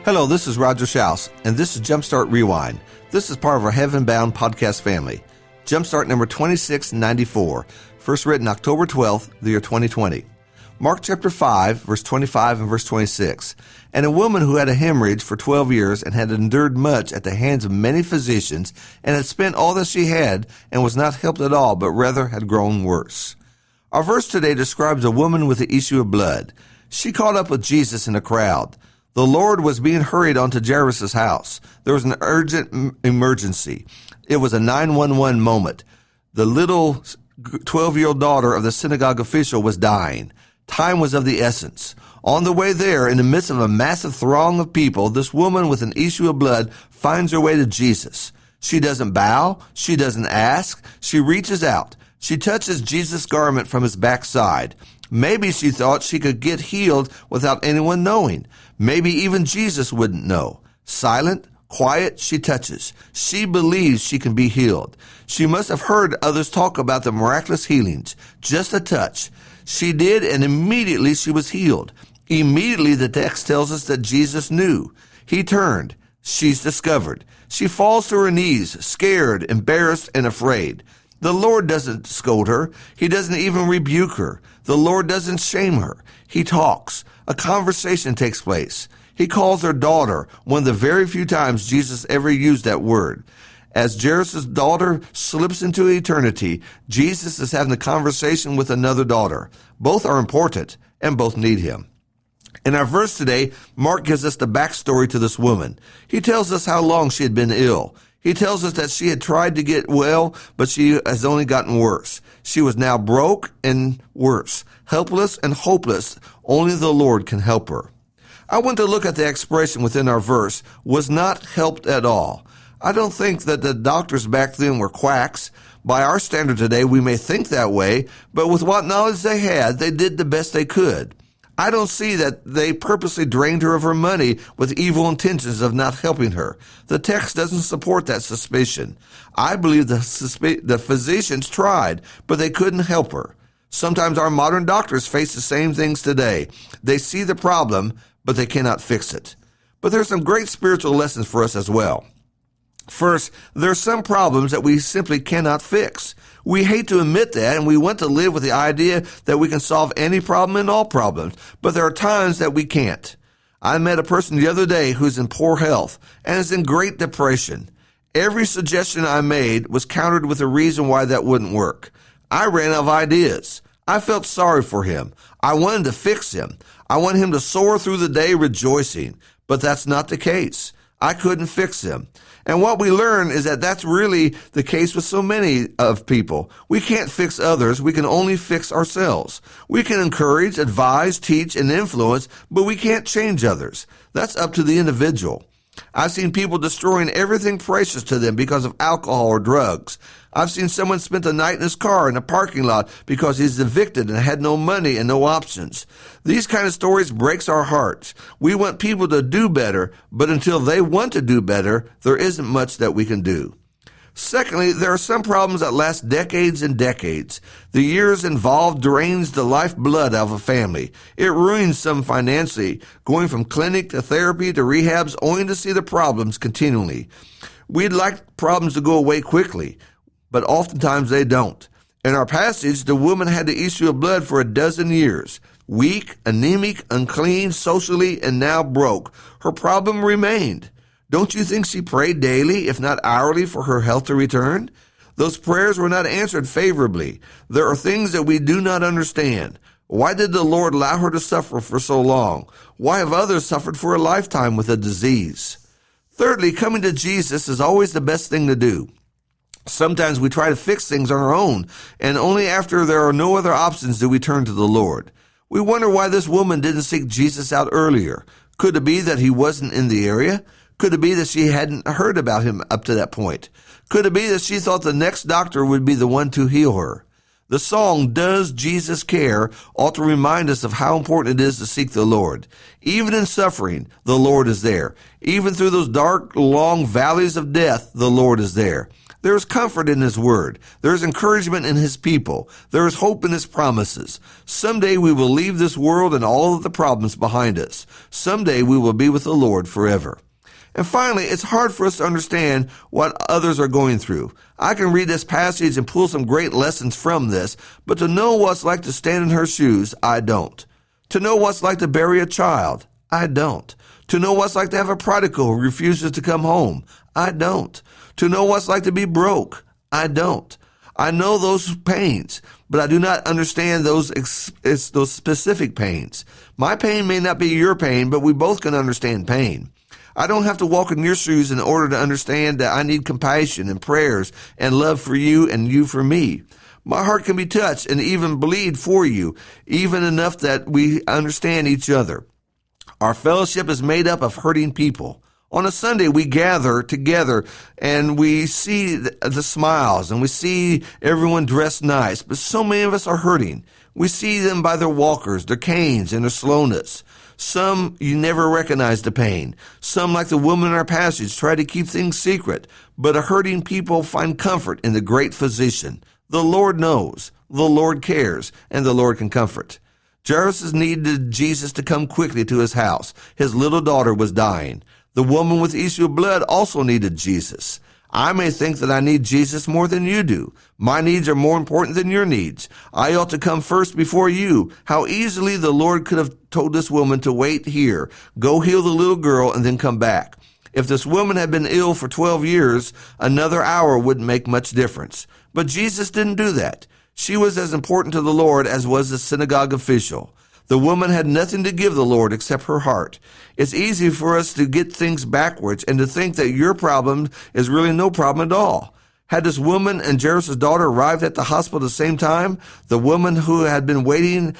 Hello, this is Roger Shouse, and this is Jumpstart Rewind. This is part of our Heaven Bound podcast family. Jumpstart number 2694, first written October 12th, the year 2020. Mark chapter 5, verse 25 and verse 26. And a woman who had a hemorrhage for 12 years and had endured much at the hands of many physicians and had spent all that she had and was not helped at all, but rather had grown worse. Our verse today describes a woman with the issue of blood. She caught up with Jesus in a crowd. The Lord was being hurried onto Jairus' house. There was an urgent emergency. It was a 911 moment. The little 12-year-old daughter of the synagogue official was dying. Time was of the essence. On the way there, in the midst of a massive throng of people, this woman with an issue of blood finds her way to Jesus. She doesn't bow. She doesn't ask. She reaches out. She touches Jesus' garment from his backside. Maybe she thought she could get healed without anyone knowing. Maybe even Jesus wouldn't know. Silent, quiet, she touches. She believes she can be healed. She must have heard others talk about the miraculous healings. Just a touch. She did, and immediately she was healed. Immediately, the text tells us that Jesus knew. He turned. She's discovered. She falls to her knees, scared, embarrassed, and afraid. The Lord doesn't scold her. He doesn't even rebuke her. The Lord doesn't shame her. He talks. A conversation takes place. He calls her daughter, one of the very few times Jesus ever used that word. As Jairus' daughter slips into eternity, Jesus is having a conversation with another daughter. Both are important, and both need him. In our verse today, Mark gives us the backstory to this woman. He tells us how long she had been ill. He tells us that she had tried to get well, but she has only gotten worse. She was now broke and worse, helpless and hopeless. Only the Lord can help her. I want to look at the expression within our verse, was not helped at all. I don't think that the doctors back then were quacks. By our standard today, we may think that way, but with what knowledge they had, they did the best they could. I don't see that they purposely drained her of her money with evil intentions of not helping her. The text doesn't support that suspicion. I believe the physicians tried, but they couldn't help her. Sometimes our modern doctors face the same things today. They see the problem, but they cannot fix it. But there's some great spiritual lessons for us as well. First, there are some problems that we simply cannot fix. We hate to admit that, and we want to live with the idea that we can solve any problem and all problems, but there are times that we can't. I met a person the other day who's in poor health and is in great depression. Every suggestion I made was countered with a reason why that wouldn't work. I ran out of ideas. I felt sorry for him. I wanted to fix him. I want him to soar through the day rejoicing, but that's not the case. I couldn't fix him. And what we learn is that that's really the case with so many of people. We can't fix others. We can only fix ourselves. We can encourage, advise, teach, and influence, but we can't change others. That's up to the individual. I've seen people destroying everything precious to them because of alcohol or drugs. I've seen someone spend the night in his car in a parking lot because he's evicted and had no money and no options. These kind of stories breaks our hearts. We want people to do better, but until they want to do better, there isn't much that we can do. Secondly, there are some problems that last decades and decades. The years involved drains the lifeblood out of a family. It ruins some financially, going from clinic to therapy to rehabs, only to see the problems continually. We'd like problems to go away quickly, but oftentimes they don't. In our passage, the woman had the issue of blood for 12 years. Weak, anemic, unclean, socially, and now broke. Her problem remained. Don't you think she prayed daily, if not hourly, for her health to return? Those prayers were not answered favorably. There are things that we do not understand. Why did the Lord allow her to suffer for so long? Why have others suffered for a lifetime with a disease? Thirdly, coming to Jesus is always the best thing to do. Sometimes we try to fix things on our own, and only after there are no other options do we turn to the Lord. We wonder why this woman didn't seek Jesus out earlier. Could it be that he wasn't in the area? Could it be that she hadn't heard about him up to that point? Could it be that she thought the next doctor would be the one to heal her? The song, Does Jesus Care, ought to remind us of how important it is to seek the Lord. Even in suffering, the Lord is there. Even through those dark, long valleys of death, the Lord is there. There is comfort in His Word. There is encouragement in His people. There is hope in His promises. Someday we will leave this world and all of the problems behind us. Someday we will be with the Lord forever. And finally, it's hard for us to understand what others are going through. I can read this passage and pull some great lessons from this, but to know what it's like to stand in her shoes, I don't. To know what it's like to bury a child, I don't. To know what it's like to have a prodigal who refuses to come home, I don't. To know what it's like to be broke, I don't. I know those pains, but I do not understand those specific pains. My pain may not be your pain, but we both can understand pain. I don't have to walk in your shoes in order to understand that I need compassion and prayers and love for you and you for me. My heart can be touched and even bleed for you, even enough that we understand each other. Our fellowship is made up of hurting people. On a Sunday, we gather together and we see the smiles and we see everyone dressed nice, but so many of us are hurting. We see them by their walkers, their canes, and their slowness. Some, you never recognize the pain. Some, like the woman in our passage, try to keep things secret. But a hurting people find comfort in the great physician. The Lord knows, the Lord cares, and the Lord can comfort. Jairus needed Jesus to come quickly to his house. His little daughter was dying. The woman with the issue of blood also needed Jesus. I may think that I need Jesus more than you do. My needs are more important than your needs. I ought to come first before you. How easily the Lord could have told this woman to wait here, go heal the little girl, and then come back. If this woman had been ill for 12 years, another hour wouldn't make much difference. But Jesus didn't do that. She was as important to the Lord as was the synagogue official. The woman had nothing to give the Lord except her heart. It's easy for us to get things backwards and to think that your problem is really no problem at all. Had this woman and Jairus' daughter arrived at the hospital at the same time, the woman who had been waiting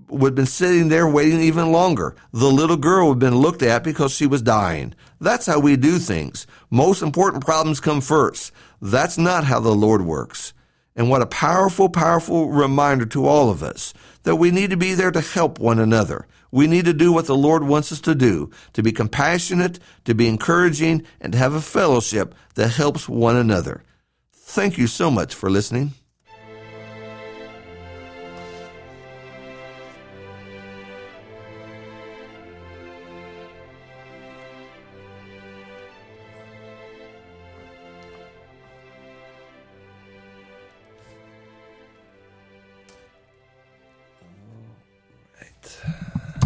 would have been sitting there waiting even longer. The little girl would have been looked at because she was dying. That's how we do things. Most important problems come first. That's not how the Lord works. And what a powerful, powerful reminder to all of us that we need to be there to help one another. We need to do what the Lord wants us to do, to be compassionate, to be encouraging, and to have a fellowship that helps one another. Thank you so much for listening.